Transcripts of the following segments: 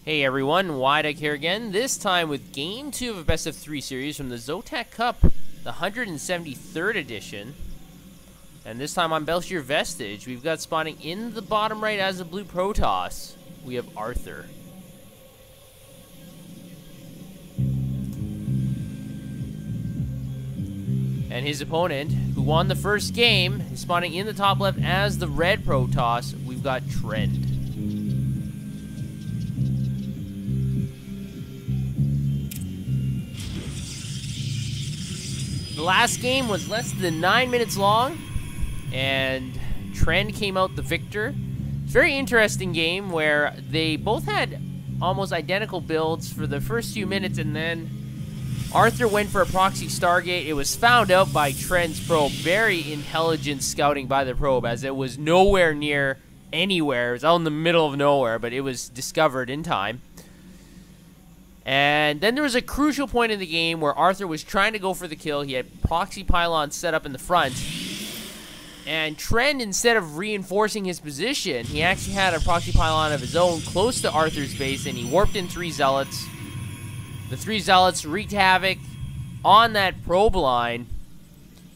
Hey everyone, Zotac here again, this time with Game 2 of a Best of 3 series from the Zotac Cup, the 173rd edition. And this time on Shir Vestige, we've got spawning in the bottom right as a blue Protoss, we have Arthur. And his opponent, who won the first game, is spawning in the top left as the red Protoss, we've got Trend. The last game was less than 9 minutes long, and Trend came out the victor. It's a very interesting game where they both had almost identical builds for the first few minutes, and then Arthur went for a proxy Stargate. It was found out by Trend's probe. Very intelligent scouting by the probe, as it was nowhere near anywhere. It was out in the middle of nowhere, but it was discovered in time. And then there was a crucial point in the game where Arthur was trying to go for the kill. He had proxy pylons set up in the front. And Trend, instead of reinforcing his position, he actually had a proxy pylon of his own close to Arthur's base, and he warped in 3 Zealots. The 3 Zealots wreaked havoc on that probe line,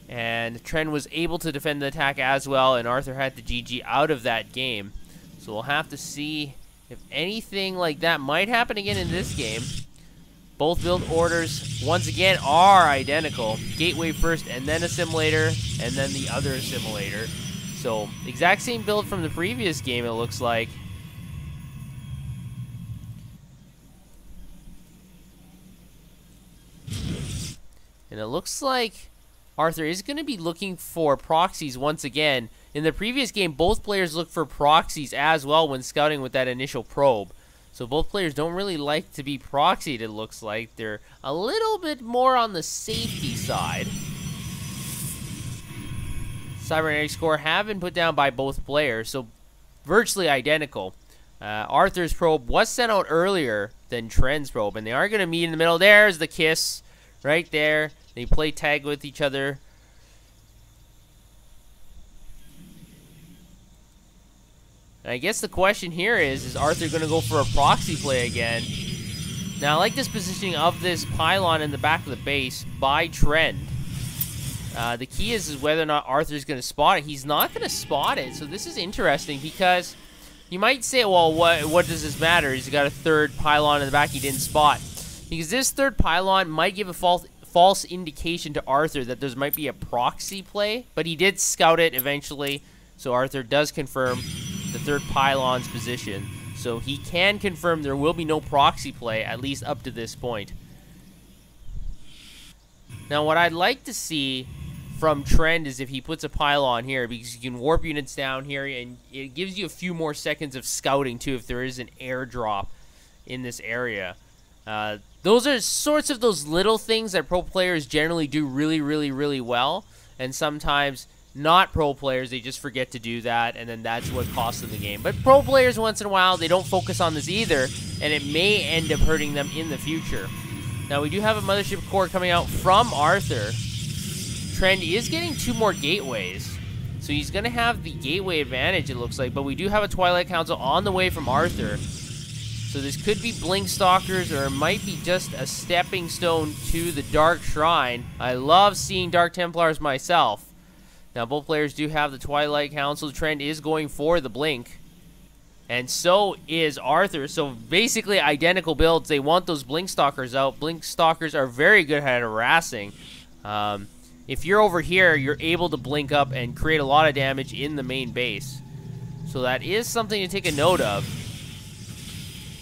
and Trend was able to defend the attack as well, and Arthur had to GG out of that game. So we'll have to see if anything like that might happen again in this game. Both build orders, once again, are identical. Gateway first, and then Assimilator, and then the other Assimilator. So, exact same build from the previous game, it looks like. And it looks like Arthur is going to be looking for proxies once again. In the previous game, both players looked for proxies as well when scouting with that initial probe. So both players don't really like to be proxied, it looks like. They're a little bit more on the safety side. Cybernetic score have been put down by both players, so virtually identical. Arthur's probe was sent out earlier than Trend's probe, and they are going to meet in the middle. There's the kiss right there. They play tag with each other. And I guess the question here is Arthur going to go for a proxy play again? Now, I like this positioning of this pylon in the back of the base by Trend. The key is whether or not Arthur's going to spot it. He's not going to spot it, so this is interesting because you might say, well, what does this matter? He's got a third pylon in the back he didn't spot. Because this third pylon might give a false indication to Arthur that there might be a proxy play, but he did scout it eventually, so Arthur does confirm the third pylon's position. So he can confirm there will be no proxy play, at least up to this point. Now, what I'd like to see from Trend is if he puts a pylon here, because you can warp units down here, and it gives you a few more seconds of scouting, too, if there is an airdrop in this area. Those are sorts of those little things that pro players generally do really well, and sometimes not pro players, they just forget to do that, and then that's what costs them the game. But pro players, once in a while, they don't focus on this either, and it may end up hurting them in the future. Now, we do have a Mothership Core coming out from Arthur. Trend is getting 2 more gateways, so he's going to have the gateway advantage, it looks like, but we do have a Twilight Council on the way from Arthur. So this could be Blink Stalkers, or it might be just a stepping stone to the Dark Shrine. I love seeing Dark Templars myself. Now, both players do have the Twilight Council. Trend is going for the Blink. And so is Arthur. So basically identical builds. They want those Blink Stalkers out. Blink Stalkers are very good at harassing. If you're over here, you're able to blink up and create a lot of damage in the main base. So that is something to take a note of.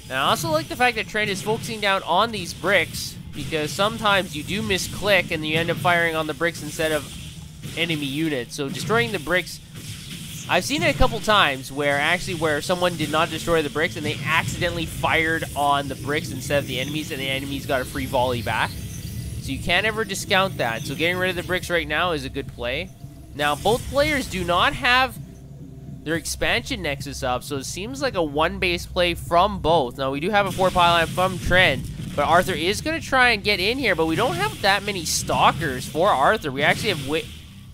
And I also like the fact that Trend is focusing down on these bricks, because sometimes you do misclick and you end up firing on the bricks instead of enemy units. So destroying the bricks, I've seen it a couple times where someone did not destroy the bricks and they accidentally fired on the bricks instead of the enemies, and the enemies got a free volley back. So you can't ever discount that. So getting rid of the bricks right now is a good play. Now, both players do not have their expansion nexus up, so it seems like a one-base play from both. Now, we do have a 4 pylon from Trend, but Arthur is going to try and get in here, but we don't have that many stalkers for Arthur. We actually have way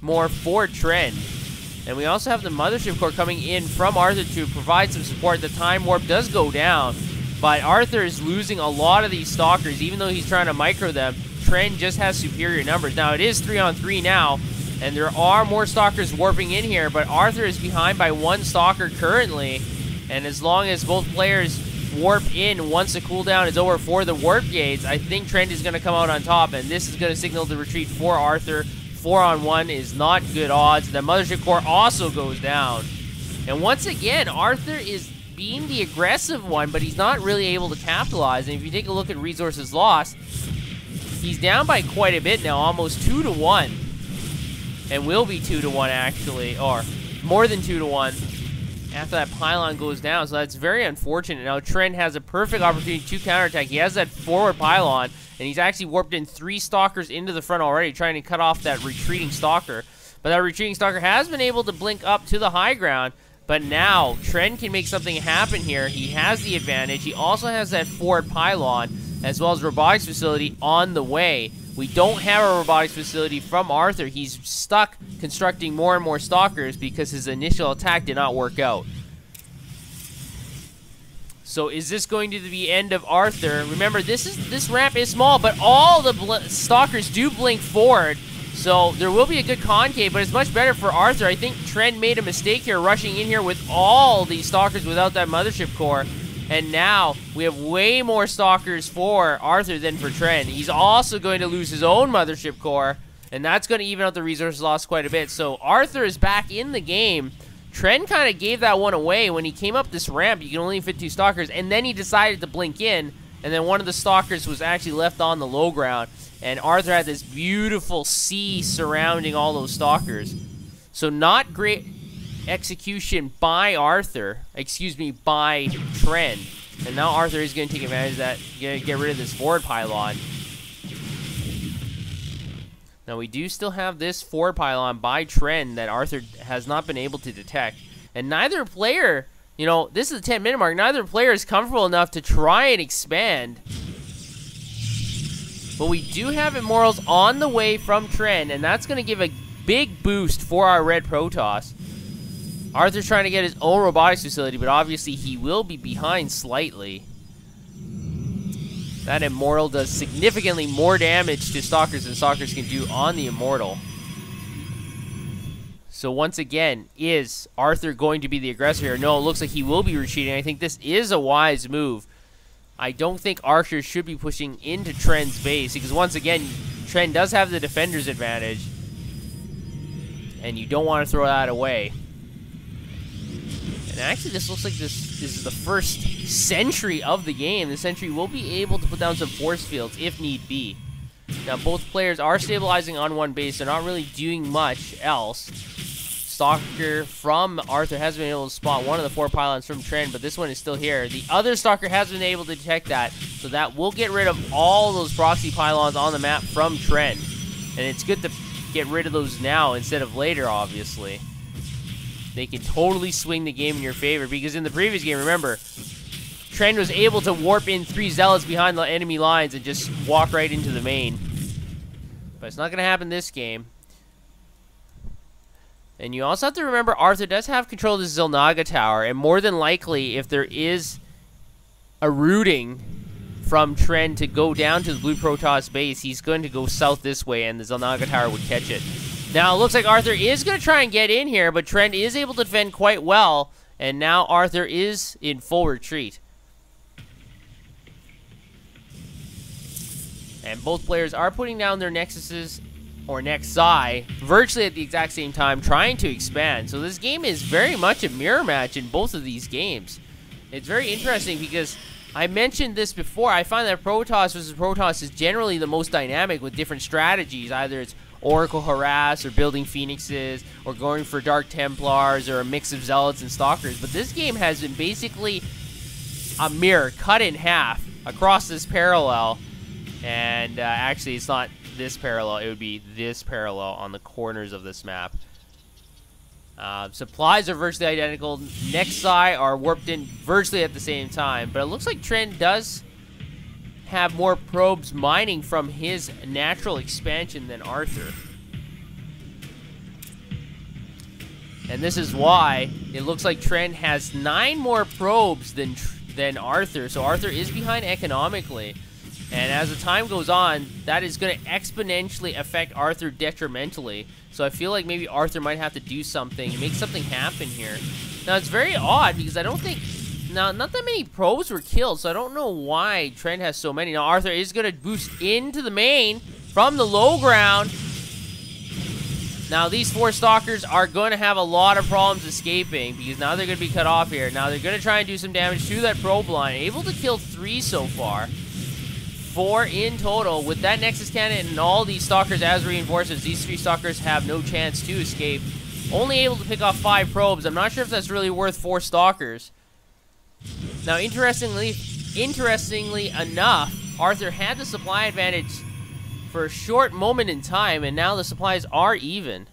more for Trend. And we also have the Mothership Core coming in from Arthur to provide some support. The Time Warp does go down, But Arthur is losing a lot of these stalkers, even though he's trying to micro them. Trend just has superior numbers. Now, it is 3-on-3 now, and there are more stalkers warping in here, but Arthur is behind by 1 stalker currently. And as long as both players warp in once the cooldown is over for the warp gates, I think Trend is going to come out on top, and this is going to signal the retreat for Arthur. 4-on-1 is not good odds. The Mothership Core also goes down. And once again, Arthur is being the aggressive one, but he's not really able to capitalize. And if you take a look at resources lost, he's down by quite a bit now, almost 2-to-1. And will be 2-to-1 actually, or more than 2-to-1 after that pylon goes down. So that's very unfortunate. Now Trent has a perfect opportunity to counterattack. He has that forward pylon, and he's actually warped in 3 stalkers into the front already, trying to cut off that retreating stalker. But that retreating stalker has been able to blink up to the high ground. But now, Trent can make something happen here. He has the advantage. He also has that forward pylon, as well as robotics facility on the way. We don't have a robotics facility from Arthur. He's stuck constructing more and more stalkers because his initial attack did not work out. So is this going to be the end of Arthur? Remember, this ramp is small, but all the stalkers do blink forward. So there will be a good concave, but it's much better for Arthur. I think Trent made a mistake here, rushing in here with all these stalkers without that Mothership Core. And now we have way more stalkers for Arthur than for Trent. He's also going to lose his own Mothership Core, and that's going to even out the resources lost quite a bit. So Arthur is back in the game. Trent kind of gave that one away. When he came up this ramp, you can only fit 2 stalkers, and then he decided to blink in, and then one of the stalkers was actually left on the low ground. And Arthur had this beautiful sea surrounding all those stalkers. So not great execution by Arthur, excuse me, by Trent. And now Arthur is going to take advantage of that, get rid of this forward pylon. Now we do still have this forward pylon by Trent that Arthur has not been able to detect. And neither player, you know, this is the 10-minute mark, neither player is comfortable enough to try and expand. But we do have Immortals on the way from Trent, and that's going to give a big boost for our Red Protoss. Arthur's trying to get his own robotics facility, but obviously he will be behind slightly. That Immortal does significantly more damage to Stalkers than Stalkers can do on the Immortal. So once again, is Arthur going to be the aggressor here? No, it looks like he will be retreating. I think this is a wise move. I don't think Archer should be pushing into Trent's base, because once again, Trent does have the defender's advantage, and you don't want to throw that away. And actually, this looks like this is the first sentry of the game. The sentry will be able to put down some force fields if need be. Now, both players are stabilizing on one base. They're not really doing much else. Stalker from Arthur has been able to spot one of the 4 pylons from Trent, but this one is still here. The other Stalker has been able to detect that, so that will get rid of all those proxy pylons on the map from Trent. And it's good to get rid of those now instead of later, obviously. They can totally swing the game in your favor, because in the previous game, remember, Trent was able to warp in 3 Zealots behind the enemy lines and just walk right into the main. But it's not going to happen this game. And you also have to remember, Arthur does have control of the Xel'Naga Tower, and more than likely, if there is a routing from Trent to go down to the Blue Protoss base, he's going to go south this way, and the Xel'Naga Tower would catch it. Now, it looks like Arthur is going to try and get in here, but Trent is able to defend quite well, and now Arthur is in full retreat. And both players are putting down their Nexuses, or Nexi, virtually at the exact same time, trying to expand. So this game is very much a mirror match in both of these games. It's very interesting because I mentioned this before. I find that Protoss versus Protoss is generally the most dynamic with different strategies. Either it's Oracle Harass, or building Phoenixes, or going for Dark Templars, or a mix of Zealots and Stalkers. But this game has been basically a mirror cut in half across this parallel. And actually, it's not this parallel. It would be this parallel on the corners of this map. Supplies are virtually identical. Nexi are warped in virtually at the same time. But it looks like Trent does have more probes mining from his natural expansion than Arthur. And this is why it looks like Trent has 9 more probes than than Arthur. So Arthur is behind economically. And as the time goes on, that is going to exponentially affect Arthur detrimentally. So I feel like maybe Arthur might have to do something, make something happen here. Now, it's very odd because I don't think... Now, not that many probes were killed, so I don't know why Trent has so many. Now, Arthur is going to boost into the main from the low ground. Now, these 4 Stalkers are going to have a lot of problems escaping because now they're going to be cut off here. Now, they're going to try and do some damage to that probe line. Able to kill 3 so far. 4 in total. With that Nexus Cannon and all these Stalkers as reinforcements, these 3 Stalkers have no chance to escape. Only able to pick off 5 probes. I'm not sure if that's really worth 4 Stalkers. Now, interestingly enough, Arthur had the supply advantage for a short moment in time, and now the supplies are even.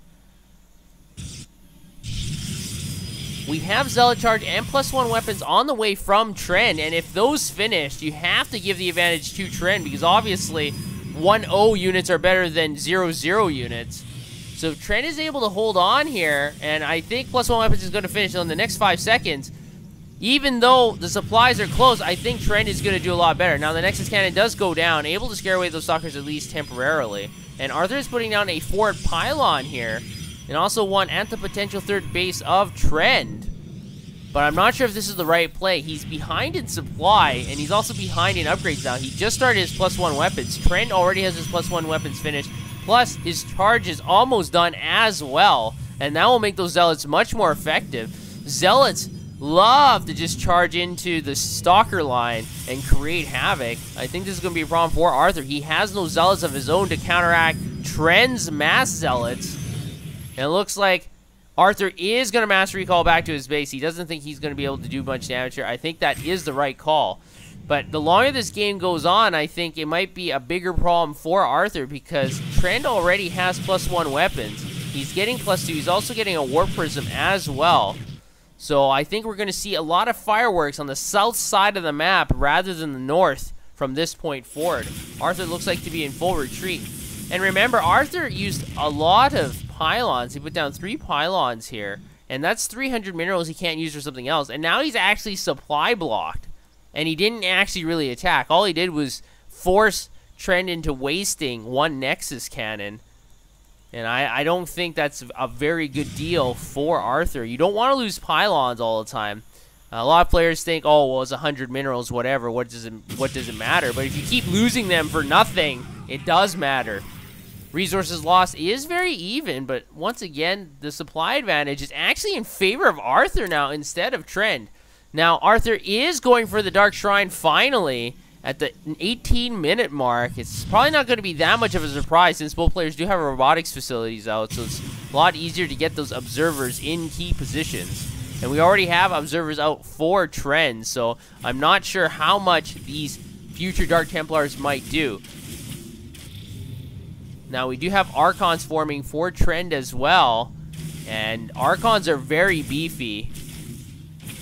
We have Zealot Charge and +1 weapons on the way from Trend, and if those finished, you have to give the advantage to Trend, because obviously 1-0 units are better than 0-0 units. So if Trend is able to hold on here, and I think +1 weapons is going to finish in the next 5 seconds, even though the supplies are close, I think Trend is going to do a lot better. Now the Nexus Cannon does go down, able to scare away those Stalkers at least temporarily. And Arthur is putting down a forward pylon here, and also one at the potential 3rd base of Trend. But I'm not sure if this is the right play. He's behind in supply, and he's also behind in upgrades now. He just started his +1 weapons. Trend already has his +1 weapons finished, plus his charge is almost done as well. And that will make those Zealots much more effective. Zealots love to just charge into the Stalker line and create havoc. I think this is going to be a problem for Arthur. He has no Zealots of his own to counteract Trend's mass Zealots. And it looks like Arthur is going to mass recall back to his base. He doesn't think he's going to be able to do much damage here. I think that is the right call. But the longer this game goes on, I think it might be a bigger problem for Arthur because Trend already has +1 weapons. He's getting +2. He's also getting a Warp Prism as well. So I think we're going to see a lot of fireworks on the south side of the map rather than the north from this point forward. Arthur looks like to be in full retreat. And remember, Arthur used a lot of pylons. He put down 3 pylons here. And that's 300 minerals he can't use for something else. And now he's actually supply blocked. And he didn't actually really attack. All he did was force Trend into wasting 1 Nexus Cannon. And I don't think that's a very good deal for Arthur. You don't want to lose pylons all the time. A lot of players think, oh, well, it's 100 minerals, whatever. What does it matter? But if you keep losing them for nothing, it does matter. Resources lost is very even, but once again, the supply advantage is actually in favor of Arthur now instead of Trend. Now, Arthur is going for the Dark Shrine finally at the 18-minute mark. It's probably not going to be that much of a surprise since both players do have robotics facilities out, so it's a lot easier to get those observers in key positions. And we already have observers out for Trend, so I'm not sure how much these future Dark Templars might do. Now, we do have Archons forming for Trend as well, and Archons are very beefy.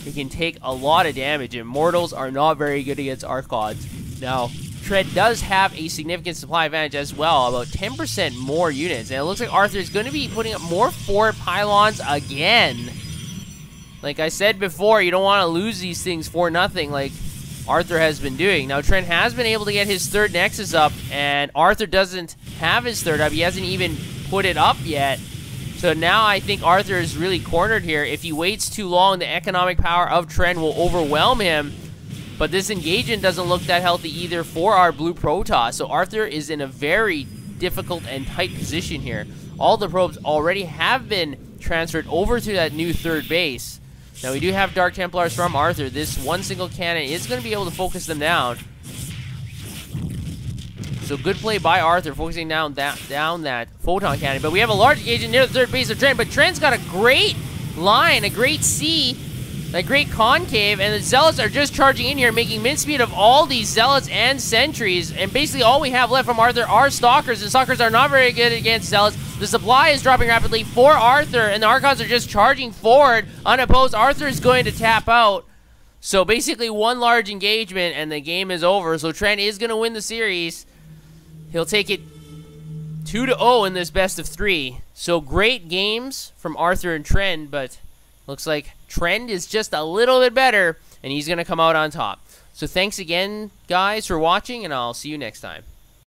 They can take a lot of damage. Immortals are not very good against Archons. Now, Trend does have a significant supply advantage as well, about 10% more units, and it looks like Arthur is going to be putting up more forward pylons again. Like I said before, you don't want to lose these things for nothing like Arthur has been doing. Now, Trent has been able to get his 3rd Nexus up, and Arthur doesn't have his 3rd up. He hasn't even put it up yet. So now I think Arthur is really cornered here. If he waits too long, the economic power of Trent will overwhelm him. But this engagement doesn't look that healthy either for our blue Protoss. So Arthur is in a very difficult and tight position here. All the probes already have been transferred over to that new 3rd base. Now, we do have Dark Templars from Arthur. This one single cannon is going to be able to focus them down. So, good play by Arthur, focusing down that photon cannon. But we have a large engagement near the 3rd base of Trent. But Trent's got a great line, a great C, a great concave. And the Zealots are just charging in here, making mincemeat of all these Zealots and Sentries. And basically, all we have left from Arthur are Stalkers. And Stalkers are not very good against Zealots. The supply is dropping rapidly for Arthur, and the Archons are just charging forward unopposed. Arthur is going to tap out. So basically one large engagement, and the game is over. So Trent is going to win the series. He'll take it 2-0 in this best of 3. So great games from Arthur and Trent, but looks like Trent is just a little bit better. and he's going to come out on top. So thanks again, guys, for watching, and I'll see you next time.